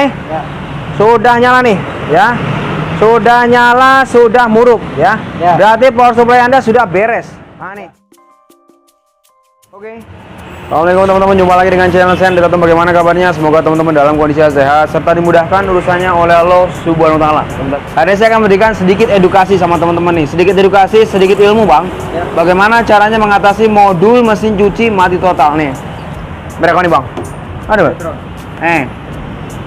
Ya. Sudah nyala nih, ya. Sudah nyala, sudah muruk, ya. Ya. Berarti power supply Anda sudah beres. Nah, nih. Oke. Assalamualaikum teman-teman, jumpa lagi dengan channel saya. Bagaimana kabarnya? Semoga teman-teman dalam kondisi sehat serta dimudahkan urusannya oleh Allah Subhanahu wa taala. Hari ini saya akan memberikan sedikit edukasi sama teman-teman nih. Sedikit edukasi, sedikit ilmu, Bang. Ya. Bagaimana caranya mengatasi modul mesin cuci mati total nih. Merek apa nih, Bang? Aduh.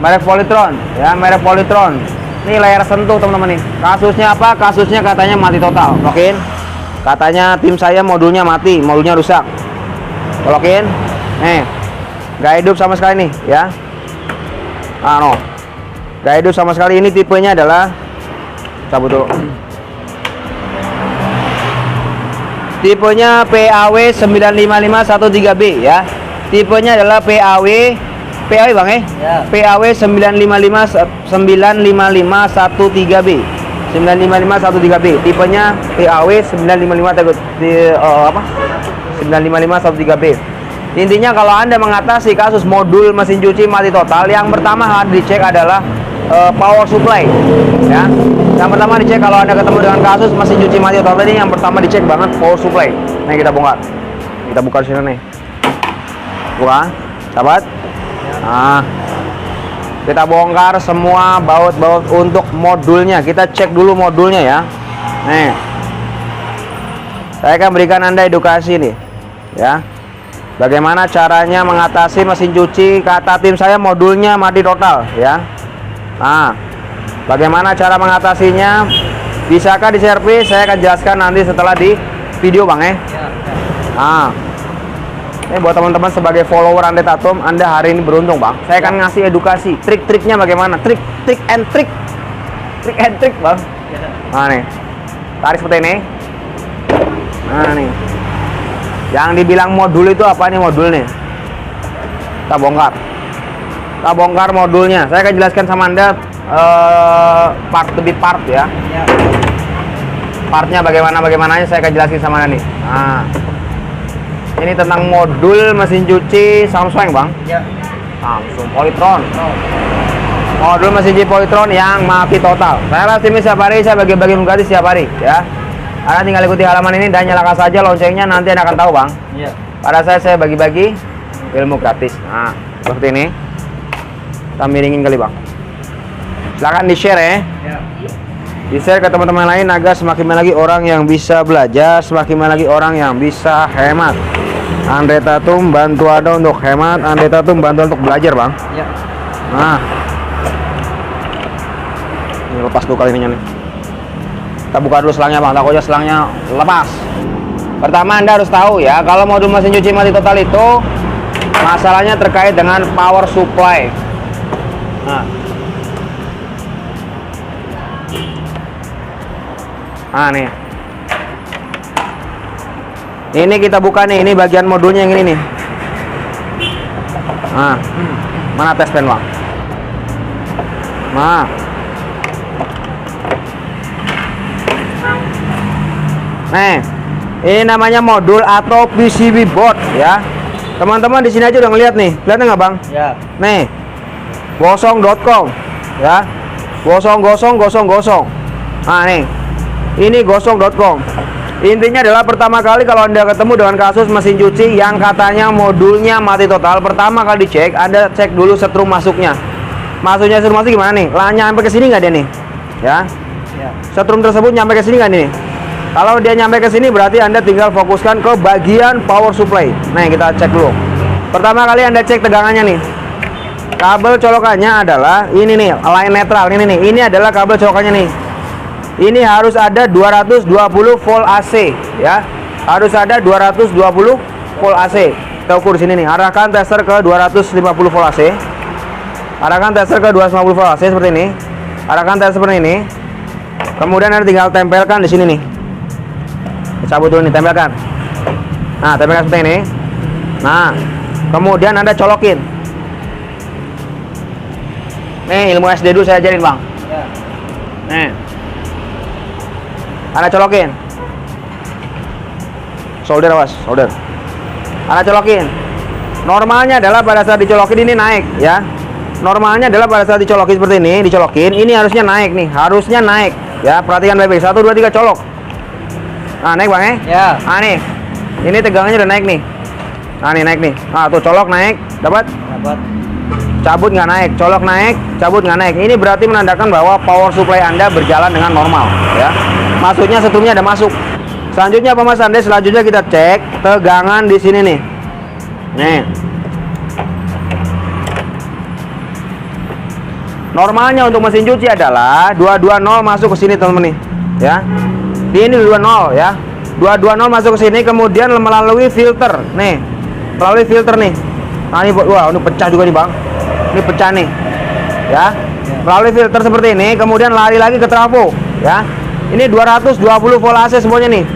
Merek Polytron, ya, merek Polytron. Ini layar sentuh, teman-teman nih. Kasusnya apa? Kasusnya katanya mati total. Colokin. Katanya tim saya modulnya mati, modulnya rusak. Colokin. Nggak hidup sama sekali nih, ya. Nggak hidup sama sekali. Ini tipenya adalah, cabut dulu. Tipenya PAW 95513B, ya. Tipenya adalah PAW Bang, Ya. PAW 95513B. 95513B. Tipenya PAW 95513B. Intinya kalau Anda mengatasi kasus modul mesin cuci mati total, yang pertama harus dicek adalah power supply, ya. Yang pertama dicek kalau Anda ketemu dengan kasus mesin cuci mati total ini, yang pertama dicek banget power supply. Nah, kita bongkar. Kita buka sini nih. Buka, sahabat. Nah, kita bongkar semua baut-baut untuk modulnya. Kita cek dulu modulnya, ya. Nih, saya akan berikan Anda edukasi nih, ya. Bagaimana caranya mengatasi mesin cuci? Kata tim saya modulnya mati total, ya. Nah, bagaimana cara mengatasinya? Bisakah diservis? Saya akan jelaskan nanti setelah di video, Bang, ya. Nah, ini buat teman-teman sebagai follower Anda Tatum, Anda hari ini beruntung, Bang. Saya akan ngasih edukasi, trik-triknya bagaimana, trik and trick, Bang. Nah, nih, tarik seperti ini. Nah, nih, yang dibilang modul itu apa nih modul nih? Kita bongkar modulnya. Saya akan jelaskan sama Anda part demi part, ya. Partnya bagaimananya saya akan jelaskan sama Anda nih. Nah, ini tentang modul mesin cuci Samsung, Bang. Ya. Samsung Polytron. Modul mesin cuci Polytron yang mati total. Saya live streaming setiap hari, saya bagi-bagi gratis setiap hari, ya. Anda tinggal ikuti halaman ini dan nyalakan saja loncengnya, nanti Anda akan tahu, Bang. Ya. Pada saya bagi-bagi ilmu gratis. Nah, seperti ini. Kita miringin kali, Bang. Silahkan di-share, ya. Ya. Di-share ke teman-teman lain agar semakin banyak lagi orang yang bisa belajar, semakin banyak lagi orang yang bisa hemat. Andre Tatum bantu Anda untuk hemat, Andre Tatum bantu untuk belajar, Bang. Ya. Nah, ini lepas dulu kali ininya nih. Kita buka dulu selangnya, Bang, takutnya selangnya lepas. Pertama, Anda harus tahu, ya, kalau modul mesin cuci mati total itu masalahnya terkait dengan power supply. Nah, nih, ini kita buka nih, ini bagian modulnya yang ini nih. Nah, mana tes pen, Bang? Nah, nih, ini namanya modul atau PCB board, ya. Teman-teman di sini aja udah ngeliat nih, kelihatan nggak, Bang? Ya. Nih, gosong.com, ya. Gosong. Nah, nih, ini gosong.com. Intinya adalah pertama kali kalau Anda ketemu dengan kasus mesin cuci yang katanya modulnya mati total, pertama kali dicek, Anda cek dulu setrum masuknya. Setrum masuk gimana nih? Lah, nyampe ke sini nggak dia nih? Ya. Ya. Setrum tersebut nyampe ke sini nggak nih? Kalau dia nyampe ke sini berarti Anda tinggal fokuskan ke bagian power supply. Nah, kita cek dulu. Pertama kali Anda cek tegangannya nih. Kabel colokannya adalah ini nih, line netral ini nih. Ini adalah kabel colokannya nih. Ini harus ada 220 volt AC, ya. Harus ada 220 volt AC. Kita ukur di sini nih. Arahkan tester ke 250 volt AC. Arahkan tester ke 250 volt AC seperti ini. Arahkan tester seperti ini. Kemudian Anda tinggal tempelkan di sini nih. Cabut dulu nih, tempelkan. Nah, tempelkan seperti ini. Nah, kemudian Anda colokin. Nih, ilmu SD dulu saya ajarin, Bang. Ya. Nih, Anda colokin. Solder, awas, solder. Anda colokin. Normalnya adalah pada saat dicolokin ini naik, ya. Normalnya adalah pada saat dicolokin seperti ini, ini harusnya naik nih, harusnya naik. Ya, perhatikan baik-baik. 1 2 3 colok. Nah, naik Bang ya? Ya. Nah, nih. Ini tegangannya udah naik nih. Nah, nih naik nih. Nah, tuh colok naik, dapat? Dapat. Cabut nggak naik, colok naik, cabut nggak naik. Ini berarti menandakan bahwa power supply Anda berjalan dengan normal, ya. Maksudnya setrumnya ada masuk. Selanjutnya apa Mas Ande? Selanjutnya kita cek tegangan di sini nih. Nih. Normalnya untuk mesin cuci adalah 220 masuk ke sini teman-teman nih, ya. Ini 220 ya. 220 masuk ke sini kemudian melalui filter. Nih. Melalui filter nih. Nah, ini wah, ini pecah juga nih, Bang. Ini pecah nih. Ya. Melalui filter seperti ini kemudian lari lagi ke trafo, ya. Ini 220 volt AC semuanya nih.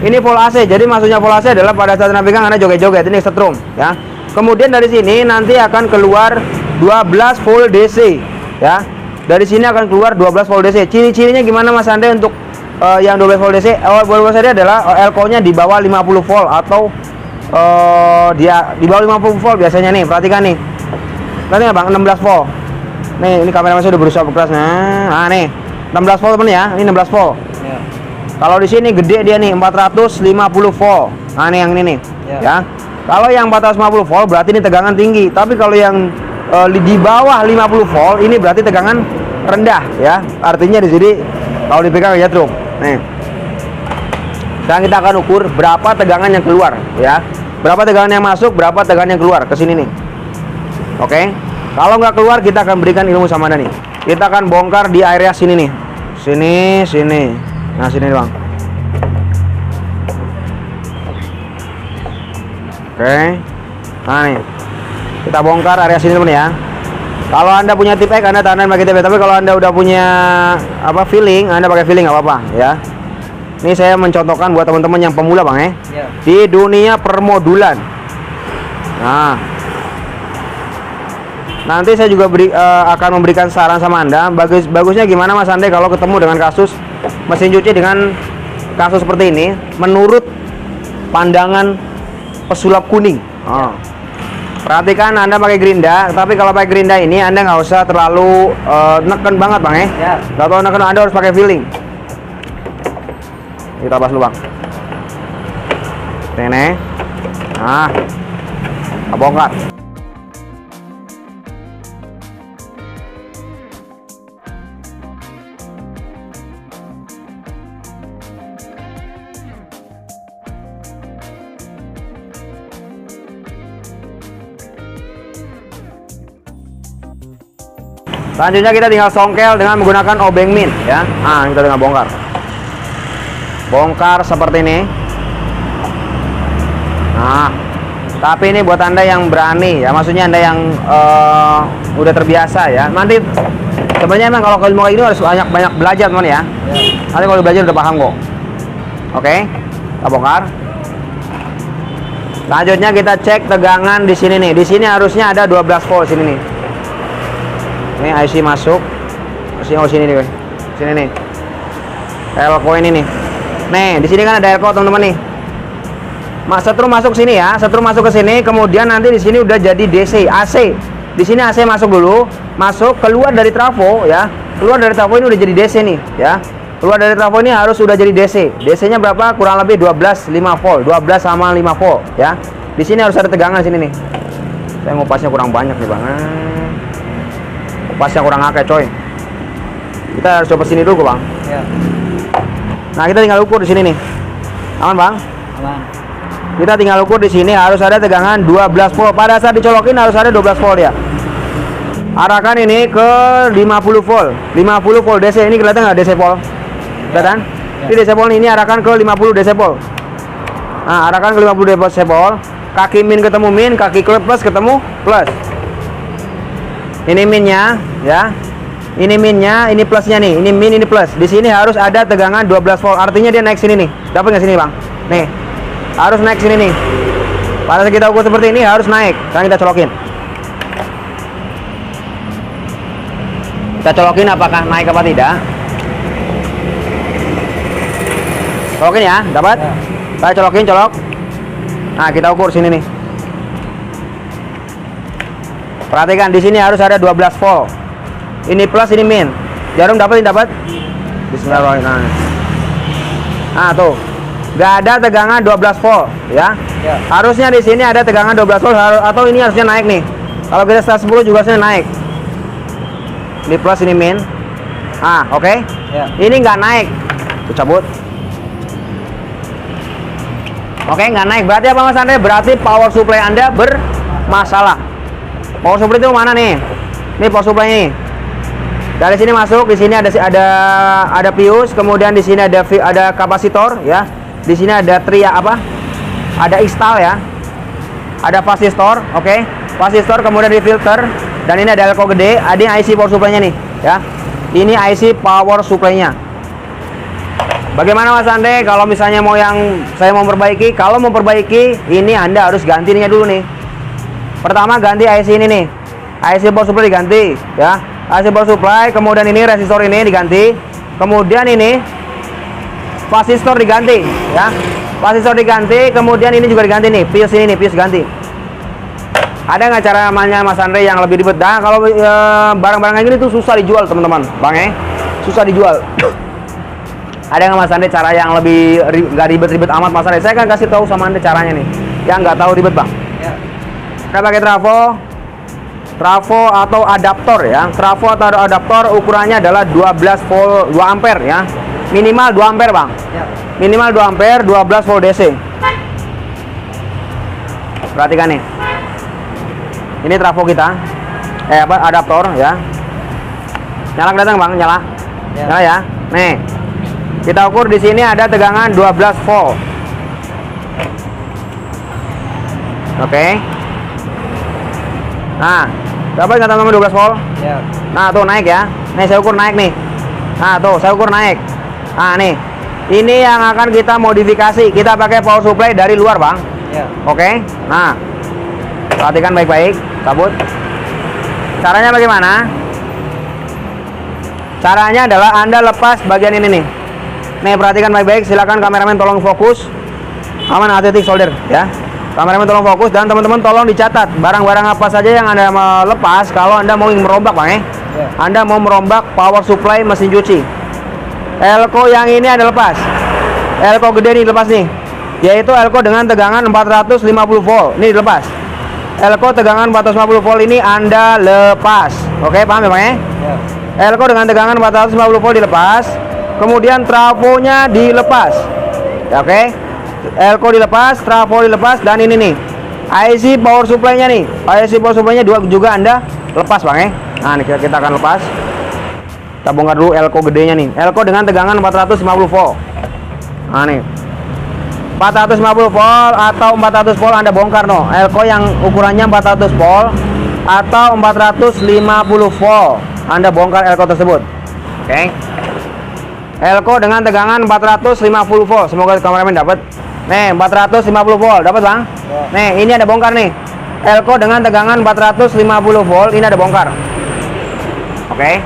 Ini volt AC. Jadi maksudnya volt AC adalah pada saat Anda pegang Anda joget-joget, ini setrum, ya. Kemudian dari sini nanti akan keluar 12 volt DC, ya. Dari sini akan keluar 12 volt DC. Ciri-cirinya gimana Mas Ande untuk yang 12 volt DC? Volt DC adalah elko-nya di bawah 50 volt atau dia di bawah 50 volt biasanya nih. Perhatikan nih. Nanti nggak Bang, 16 volt. Nih, ini kameramen saya udah berusaha keras. Nah, nih 16 volt temen ya. Ini 16 volt. Ya. Kalau di sini gede dia nih 450 volt. Nah, ini yang ini nih. Ya. Kalau yang 450 volt berarti ini tegangan tinggi. Tapi kalau yang di bawah 50 volt ini berarti tegangan rendah ya. Artinya di sini kalau dipegang ya truk. Nih. Sekarang kita akan ukur berapa tegangan yang keluar ya. Berapa tegangan yang masuk, berapa tegangan yang keluar ke sini nih. Oke. Kalau nggak keluar kita akan berikan ilmu sama Anda nih. Kita akan bongkar di area sini nih. Sini. Nah, sini Bang. Oke. Nah, nih. Kita bongkar area sini teman ya. Kalau Anda punya tip X Anda tandain pakai tip X, tapi kalau Anda udah punya feeling, Anda pakai feeling nggak apa-apa ya. Ini saya mencontohkan buat teman-teman yang pemula Bang ya. Di dunia permodulan. Nah, nanti saya juga akan memberikan saran sama Anda. Bagusnya gimana Mas Ande kalau ketemu dengan kasus mesin cuci dengan kasus seperti ini, menurut pandangan pesulap kuning. Perhatikan Anda pakai gerinda, tapi kalau pakai gerinda ini Anda nggak usah terlalu neken banget Bang ya. Kalau neken Anda harus pakai feeling. Kita bahas dulu Bang. Ini. Nah, kita bongkar. Selanjutnya kita tinggal songkel dengan menggunakan obeng min ya. Nah, kita tinggal bongkar. Bongkar seperti ini. Nah, tapi ini buat Anda yang berani ya, maksudnya Anda yang udah terbiasa ya. Nanti sebenarnya emang kalau mau kayak gini harus banyak belajar teman ya. Nanti kalau belajar udah paham kok. Oke, kita bongkar. Selanjutnya kita cek tegangan di sini nih. Di sini harusnya ada 12 volt sini nih. Ini IC masuk. Sini nih, sini nih. Elko ini nih. Nih, di sini kan ada elko teman-teman nih. Setrum masuk sini ya, setrum masuk ke sini, kemudian nanti di sini udah jadi DC, AC. Di sini AC masuk dulu, masuk keluar dari trafo ya. Keluar dari trafo ini udah jadi DC nih ya. Keluar dari trafo ini harus udah jadi DC. DC-nya berapa? Kurang lebih 12 5 volt, 12 sama 5 volt ya. Di sini harus ada tegangan sini nih. Saya ngupasnya kurang banyak nih, Bang. Ngupasnya kurang akeh, coy. Kita harus coba sini dulu, Bang. Ya. Nah, kita tinggal ukur di sini nih. Aman, Bang? Aman. Kita tinggal ukur di sini harus ada tegangan 12 volt. Pada saat dicolokin harus ada 12 volt ya. Arahkan ini ke 50 volt. 50 volt DC. Ini kelihatan nggak DC volt? Kelihatan? Ya. Ini DC volt ini arahkan ke 50 DC volt. Nah, arahkan ke 50 DC volt. Kaki min ketemu min, kaki plus ketemu plus. Ini minnya ya. Ini minnya, ini plusnya nih. Ini min, ini plus. Di sini harus ada tegangan 12 volt. Artinya dia naik sini nih. Dapat nggak sini, Bang? Nih. Harus naik sini nih. Pada saat kita ukur seperti ini harus naik. Sekarang kita colokin. Kita colokin apakah naik apa tidak? Colokin ya, dapat? Ya. Saya colokin, colok. Nah, kita ukur sini nih. Perhatikan di sini harus ada 12 volt. Ini plus, ini min. Jarum dapat, ini dapat. Bismillahirrahmanirrahim. Nah, tuh. Nggak ada tegangan 12 volt, ya. Harusnya di sini ada tegangan 12 volt atau ini harusnya naik nih. Kalau kita start 10 juga harusnya naik. Ini plus, ini min. Oke. Ini nggak naik. Tuh, cabut. Oke, nggak naik. Berarti apa Mas Andre? Berarti power supply Anda bermasalah. Power supply itu mana nih? Ini power supply ini. Dari sini masuk, di sini ada fuse, kemudian di sini ada kapasitor, ya. Di sini ada ada install, ya. Ada fasistor, oke. Fasistor, kemudian di filter, dan ini ada elko gede. Ada IC power supply-nya nih, ya. Ini IC power supply-nya. Bagaimana Mas Andre kalau misalnya saya mau perbaiki? Kalau mau perbaiki, ini Anda harus ganti ininya dulu nih. Pertama ganti IC ini nih. IC power supply diganti, ya. IC power supply, kemudian ini resistor ini diganti. Kemudian ini fasistor diganti, ya. Fasistor diganti, kemudian ini juga diganti nih. Fuse ini nih, fuse ganti. Ada nggak cara namanya Mas Andre yang lebih ribet? Nah, kalau barang-barang kayak gini tuh susah dijual, teman-teman. Susah dijual. Ada nggak Mas Andre cara yang lebih nggak ribet-ribet amat Mas Andre? Saya kan kasih tahu sama Anda caranya nih. Yang nggak tahu ribet Bang. Kita pakai trafo atau adaptor, ya. Trafo atau adaptor ukurannya adalah 12 volt 2 ampere, ya. Minimal 2 ampere Bang. Minimal 2 ampere, 12 volt DC. Perhatikan nih. Ini trafo kita. Adaptor, ya. Nyala kelihatan Bang, nyala. Nyala ya. Nih. Kita ukur di sini ada tegangan 12 volt. Oke. Nah, dapat nggak teman-teman 12 volt? Nah, tuh naik ya. Nih saya ukur naik nih. Nah, tuh saya ukur naik. Nah, nih. Ini yang akan kita modifikasi. Kita pakai power supply dari luar, Bang. Oke. Nah. Perhatikan baik-baik. Cabut. Caranya bagaimana? Caranya adalah Anda lepas bagian ini nih. Nih, perhatikan baik-baik. Silakan kameramen tolong fokus. Aman, hati-hati solder, ya. Kameramen tolong fokus dan teman-teman tolong dicatat barang-barang apa saja yang Anda mau lepas kalau Anda mau merombak, Bang, ya. Anda mau merombak power supply mesin cuci. Elko yang ini Anda lepas. Elko gede nih lepas nih. Yaitu elko dengan tegangan 450 volt. Ini dilepas. Elko tegangan 450 volt ini Anda lepas. Oke, paham ya, Bang, ya? Elko dengan tegangan 450 volt dilepas. Kemudian trafonya dilepas, ya, oke. Elko dilepas, trafo dilepas, dan ini nih IC power supply-nya nih. IC power supply-nya juga Anda lepas, Bang, ya. Nah, ini kita akan lepas. Kita bongkar dulu elko gedenya nih. Elko dengan tegangan 450 volt. Nah, nih 450 volt atau 400 volt Anda bongkar no. Elko yang ukurannya 400 volt atau 450 volt Anda bongkar elko tersebut. Oke. Elko dengan tegangan 450 volt. Semoga kameramen dapat. Nih, 450 volt dapat, Bang? Nih, ini ada bongkar nih. Elko dengan tegangan 450 volt ini ada bongkar. Oke.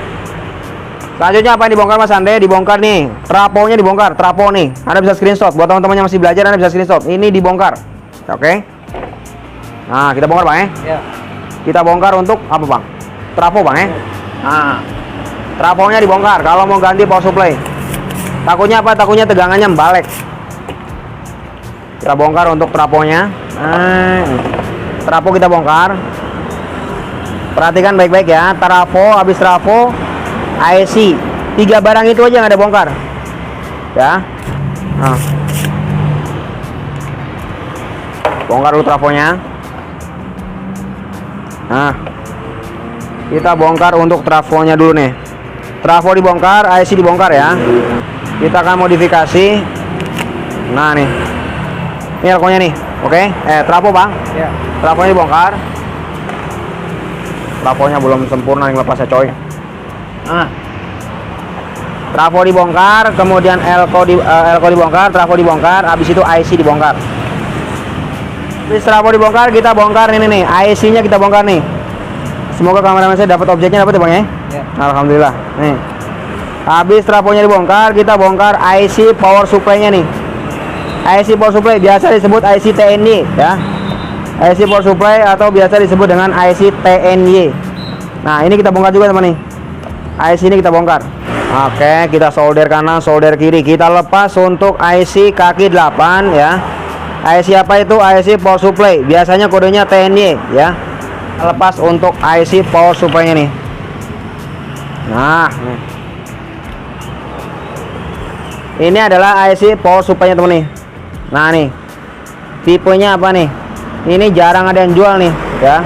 Selanjutnya apa yang dibongkar Mas Andre? Dibongkar nih. Trafonya dibongkar, trafo nih. Anda bisa screenshot. Buat teman-teman yang masih belajar Anda bisa screenshot. Ini dibongkar. Oke. Nah, kita bongkar, Bang, ya. Kita bongkar untuk apa, Bang? Trafo, Bang, ya. Nah, trafonya dibongkar kalau mau ganti power supply. Takutnya apa? Takutnya tegangannya balik. Kita bongkar untuk trafonya. Trafo kita bongkar. Perhatikan baik-baik ya. Trafo, habis trafo, IC. 3 barang itu aja yang ada bongkar. Ya. Nah. Bongkar dulu trafonya. Nah. Kita bongkar untuk trafonya dulu nih. Trafo dibongkar, IC dibongkar ya. Kita akan modifikasi. Nah, nih. Ini elkonya nih. Oke. Trafo, Bang. Trafonya dibongkar. Trafonya belum sempurna yang lepasnya, coy. Nah. Trafo dibongkar, kemudian elko dibongkar, trafo dibongkar, habis itu IC dibongkar. Habis trafo dibongkar, kita bongkar ini nih, IC-nya kita bongkar nih. Semoga kameramen saya dapat objeknya, dapat ya, Bang, ya? Alhamdulillah. Nih. Habis trafonya dibongkar, kita bongkar IC power supply-nya nih. IC power supply biasa disebut IC TNI, ya. IC power supply atau biasa disebut dengan IC TNY. Nah, ini kita bongkar juga teman nih. IC ini kita bongkar. Oke, kita solder kanan, solder kiri. Kita lepas untuk IC kaki 8 ya. IC apa itu? IC power supply. Biasanya kodenya TNY ya. Lepas untuk IC power supply-nya nih. Nah, ini adalah IC power supply-nya teman nih. Nah nih, tipenya apa nih? Ini jarang ada yang jual nih ya.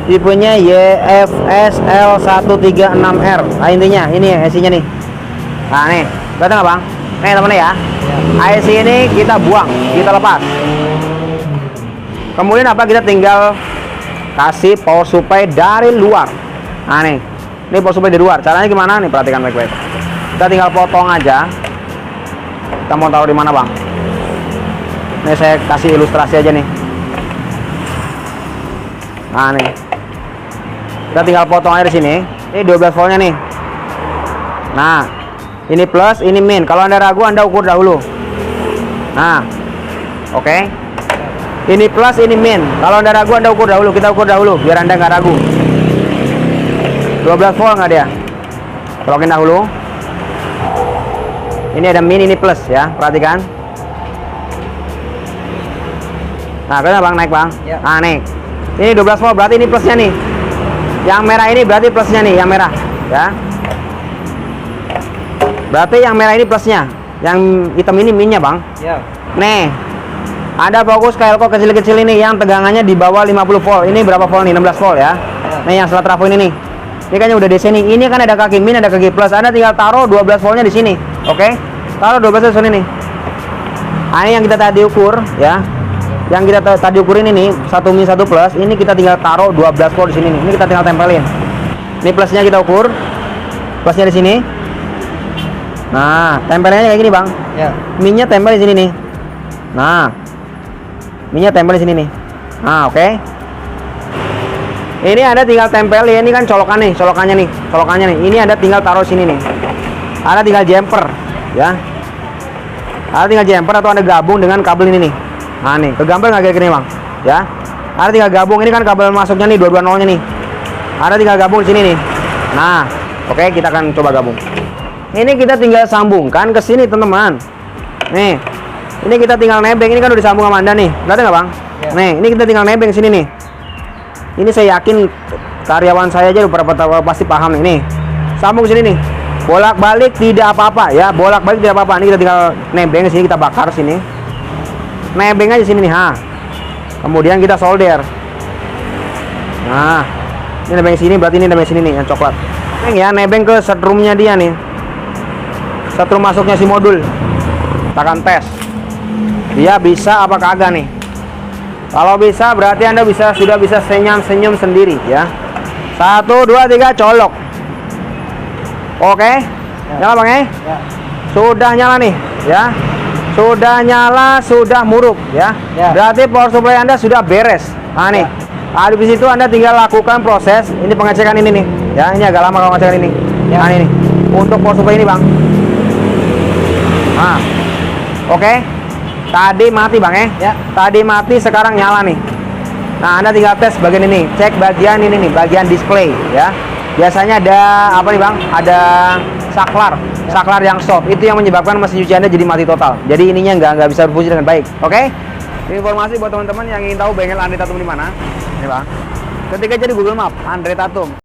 Tipenya YFSL136R. Nah, intinya ini IC-nya nih. Nah nih, datang nggak bang? Nih teman-teman ya. IC ini kita buang, kita lepas. Kemudian apa? Kita tinggal kasih power supply dari luar. Nah nih, ini power supply dari luar. Caranya gimana nih? Perhatikan baik-baik. Kita tinggal potong aja. Kita mau taruh di mana bang? Ini saya kasih ilustrasi aja nih. Nah nih, kita tinggal potong aja di sini. Ini 12 voltnya nih. Nah, ini plus, ini min. Kalau Anda ragu, Anda ukur dahulu. Nah, oke. Ini plus, ini min. Kalau Anda ragu, Anda ukur dahulu. Kita ukur dahulu, biar Anda nggak ragu. 12 volt nggak dia? Colokin dahulu. Ini ada min, ini plus ya. Perhatikan. Nah, kenapa bang naik bang? Ya. Nah, naik. Ini 12 volt, berarti ini plusnya nih. Yang merah ini berarti plusnya nih, yang merah ya. Berarti yang merah ini plusnya, yang hitam ini minnya bang. Ya. Nih, ada fokus KLCO kecil-kecil ini yang tegangannya di bawah 50 volt. Ini berapa volt nih? 16 volt ya. Nih yang setelah trafo ini nih. Ini kan udah DC nih. Ini kan ada kaki min, ada kaki plus. Anda tinggal taruh 12 voltnya di sini. Oke? Taruh 12 di sini nih. Nah, ini yang kita tadi ukur ya. Yang kita tadi ukur ini nih, 1 min 1 plus. Ini kita tinggal taruh 12 volt di sini nih. Ini kita tinggal tempelin. Ini plusnya kita ukur. Plusnya di sini. Nah, tempelannya kayak gini, Bang. Ya. Minnya tempel di sini nih. Nah. Minnya tempel di sini nih. Nah, oke. Ini Anda tinggal tempel ya, ini kan colokan nih, colokannya nih. Colokannya nih. Ini Anda tinggal taruh sini nih. Anda tinggal jumper, ya. Anda tinggal jumper atau Anda gabung dengan kabel ini nih. Nah, nih, kegambar nggak kayak gini, Bang? Ya. Anda tinggal gabung, ini kan kabel masuknya nih 220-nya nih. Anda tinggal gabung di sini nih. Nah, oke, kita akan coba gabung. Ini kita tinggal sambungkan ke sini, teman-teman. Nih. Ini kita tinggal nebeng, ini kan udah disambung sama Anda nih. Lihat nggak, Bang? Ya. Nih, ini kita tinggal nebeng sini nih. Ini saya yakin karyawan saya aja pasti paham nih. Nih, sambung sini nih. Bolak-balik tidak apa-apa ya, bolak-balik tidak apa-apa. Ini kita tinggal nebeng sini, kita bakar sini. Nebeng aja sini nih, ha. Kemudian kita solder. Nah, ini nebeng sini, berarti ini nebeng sini nih, yang coklat. Nebeng ya, nebeng ke setrumnya dia nih. Setrum masuknya si modul. Kita akan tes. Dia bisa apa kagak nih? Kalau bisa berarti Anda sudah bisa senyum sendiri ya. 1, 2, 3 colok. Oke. Ya. Nyala Bang ya? Sudah nyala nih ya. Sudah nyala, sudah muruk ya. Berarti power supply Anda sudah beres. Nah nih. Habis itu Anda tinggal lakukan proses ini pengecekan ini nih. Ya, ini agak lama kalau ngecekan ini. Nah ini nih. Untuk power supply ini, Bang. Nah. Oke. Tadi mati Bang ya. Tadi mati, sekarang nyala nih. Nah, Anda tinggal tes bagian ini. Cek bagian ini nih, bagian display ya. Biasanya ada apa nih Bang? Ada saklar. Saklar yang soft. Itu yang menyebabkan mesin cuci Anda jadi mati total. Jadi ininya nggak bisa berfungsi dengan baik. Oke? Informasi buat teman-teman yang ingin tahu bengkel Andre Tatum di mana. Ini Bang. Ketika jadi Google Map Andre Tatum.